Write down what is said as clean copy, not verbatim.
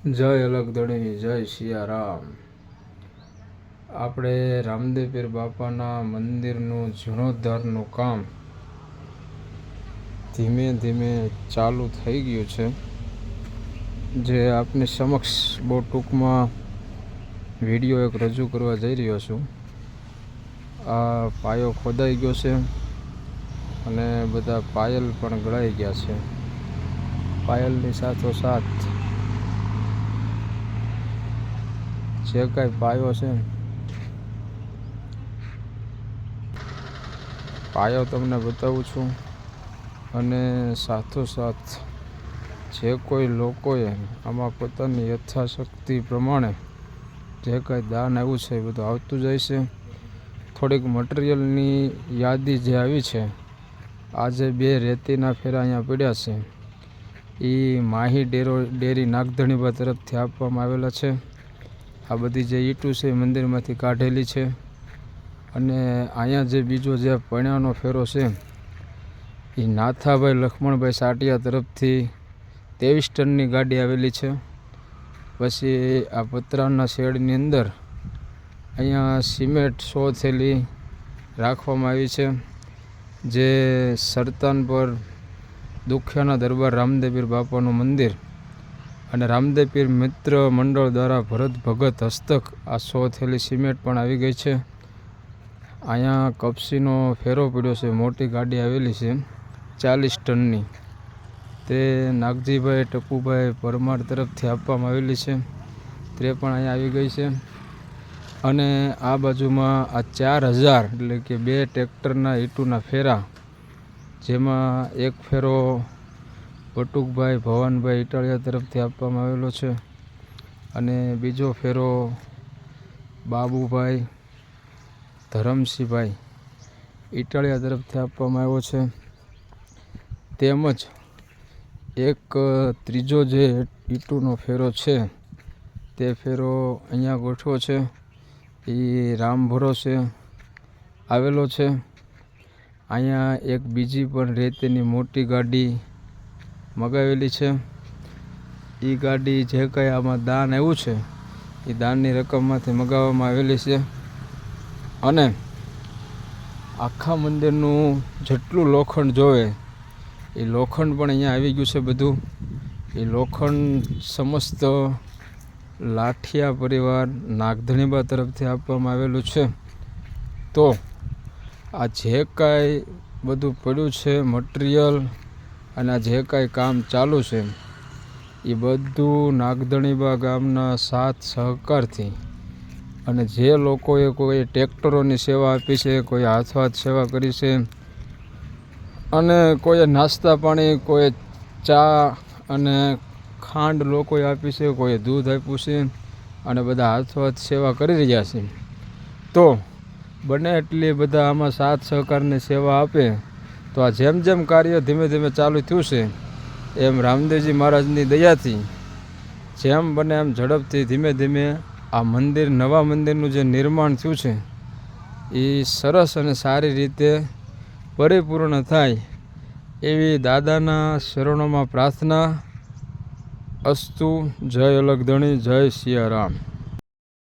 જય અલગધણી, જય સિયારામ। આપણે રામદેવ પીર બાપાના મંદિરનું જીર્ણોદ્ધારનું કામ ધીમે ધીમે ચાલુ થઈ ગયું છે, જે આપની સમક્ષ બહુ ટૂંકમાં વિડીયો એક રજૂ કરવા જઈ રહ્યો છું। આ પાયો ખોદાઈ ગયો છે અને બધા પાયલ પણ ગળાઈ ગયા છે। પાયલની સાથોસાથ જે કાંઈ પાયો છે, પાયો તમને બતાવું છું। અને સાથોસાથ જે કોઈ લોકોએ આમાં પોતાની યથાશક્તિ પ્રમાણે જે કાંઈ દાન આવ્યું છે એ બધું આવતું જાય છે। થોડીક મટીરિયલની યાદી જે આવી છે, આજે 2 રેતીના ફેરા અહીંયા પડ્યા છે, એ માહી ડેરી નાગધણીબા તરફથી આપવામાં આવેલા છે। આ બધી જે ઈંટું છે એ મંદિરમાંથી કાઢેલી છે। અને અહીંયા જે બીજો જે પણ્યાનો ફેરો છે, એ નાથાભાઈ લક્ષ્મણભાઈ સાટિયા તરફથી 23 ટનની ગાડી આવેલી છે। પછી આ પતરાના શેડની અંદર અહીંયા સિમેન્ટ 100 થેલી રાખવામાં આવી છે, જે સરતાન પર દુખ્યાના દરબાર રામદેવ પીર બાપાનું મંદિર અને રામદેવ પીર મિત્ર મંડળ દ્વારા ભરત ભગત હસ્તક આ 100 થેલી સિમેન્ટ પણ આવી ગઈ છે। અહીંયા કપસીનો ફેરો પડ્યો છે, મોટી ગાડી આવેલી છે 40 ટનની, તે નાગજીભાઈ ટપુભાઈ પરમાર તરફથી આપવામાં આવેલી છે, તે પણ અહીંયા આવી ગઈ છે। અને આ બાજુમાં આ 4000 એટલે કે 2 ટ્રેક્ટરના ઈંટુના ફેરા, જેમાં એક ફેરો બટુકભાઈ ભવાનભાઈ ઇટાળિયા તરફથી આપવામાં આવેલો છે અને બીજો ફેરો બાબુભાઈ ધરમસિંહભાઈ ઇટાળિયા તરફથી આપવામાં આવ્યો છે। તેમજ એક ત્રીજો જે ઈંટુનો ફેરો છે, તે ફેરો અહીંયા ગોઠવો છે, એ રામ ભરોસે આવેલો છે। અહીંયા એક બીજી પણ રેતીની મોટી ગાડી મગાવેલી છે। એ ગાડી જે કંઈ આમાં દાન આવ્યું છે, એ દાનની રકમમાંથી મગાવવામાં આવેલી છે। અને આખા મંદિરનું જેટલું લોખંડ જોવે એ લોખંડ પણ અહીંયા આવી ગયું છે બધું। એ લોખંડ સમસ્ત લાઠિયા પરિવાર નાગધણીબા તરફથી આપવામાં આવેલું છે। તો આ જે કાંઈ બધું પડ્યું છે મટીરિયલ અને આ જે કાંઈ કામ ચાલુ છે, એ બધું નાગધણીબા ગામના સાથ સહકારથી અને જે લોકોએ કોઈ ટ્રેક્ટરોની સેવા આપી છે, કોઈ હાથવાત સેવા કરી છે, અને કોઈએ નાસ્તા પાણી, કોઈ ચા અને ખાંડ લોકોએ આપી છે, કોઈએ દૂધ આપ્યું છે, અને બધા હાથવાત સેવા કરી રહ્યા છે। તો બને એટલી બધા આમાં સાથ સહકારની સેવા આપે તો આ જેમ જેમ કાર્ય ધીમે ધીમે ચાલુ થયું છે, એમ રામદેવજી મહારાજની દયાથી જેમ બને એમ ઝડપથી ધીમે ધીમે આ મંદિર, નવા મંદિરનું જે નિર્માણ થયું છે, એ સરસ અને સારી રીતે પરિપૂર્ણ થાય એવી દાદાના શરણોમાં પ્રાર્થના અસ્તુ। જય અલગધણી, જય સિયારામ।